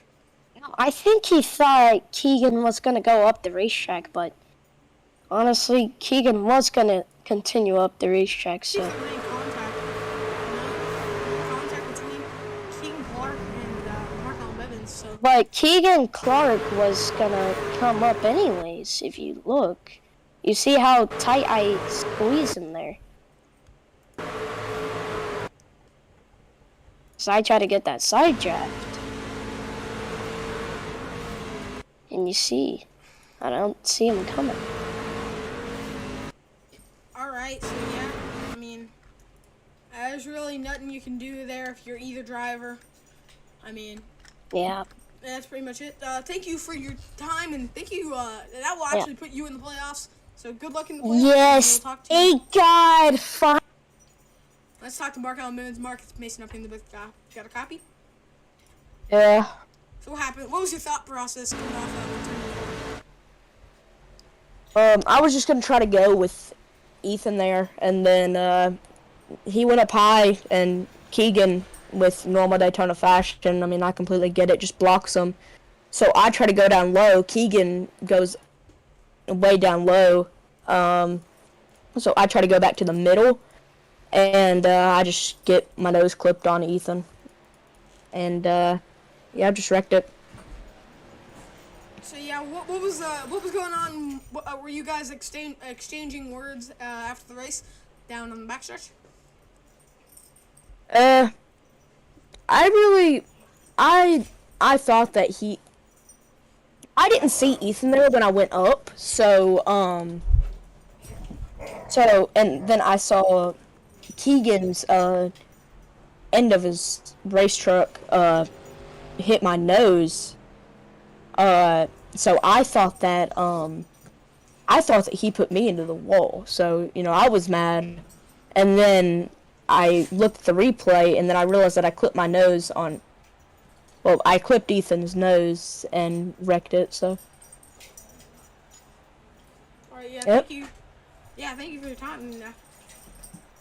I think he thought Keegan was gonna go up the racetrack, but honestly, Keegan was gonna continue up the racetrack, See if so. there was any contact. Contact between Keegan Clark and Mark Allen Bivens. So But Keegan Clark was gonna come up anyways, if you look. You see how tight I squeeze in there. So I try to get that side draft. And you see, I don't see him coming. alright, so yeah, I mean, there's really nothing you can do there if you're either driver. I mean, Yeah. that's pretty much it. Thank you for your time, and thank you, that will actually put you in the playoffs. So good luck in the playoffs. Yes, And we'll talk to you. thank God, fine. Let's talk to Mark Allen Bivens. Mark, it's Mason up in the booth. Got a copy? Yeah. So what happened? What was your thought process coming off of the I was just gonna try to go with Ethan there, and then he went up high, and Keegan, with normal Daytona fashion, I mean, I completely get it, just blocks him. So I try to go down low. Keegan goes way down low. So I try to go back to the middle, and I just get my nose clipped on Ethan. And yeah, I just wrecked it. So yeah, what was going on? Were you guys exchanging words after the race down on the backstretch? I thought that I didn't see Ethan there when I went up, so and then I saw Keegan's end of his race truck hit my nose. So I thought that he put me into the wall. So, you know, I was mad. And then I looked at the replay, and then I realized that I clipped my nose on... Well, I clipped Ethan's nose and wrecked it, so... Alright, yeah, Yep. thank you. Yeah, thank you for your time. And,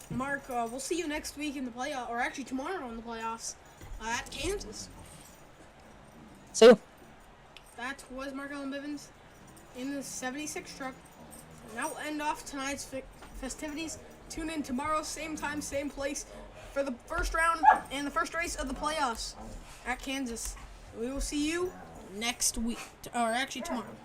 Mark, we'll see you next week in the playoffs, or actually tomorrow in the playoffs at Kansas. See you. That was Mark Allen Bivens in the 76 truck. And that will end off tonight's festivities. Tune in tomorrow, same time, same place, for the first round and the first race of the playoffs at Kansas. We will see you next week, or actually tomorrow.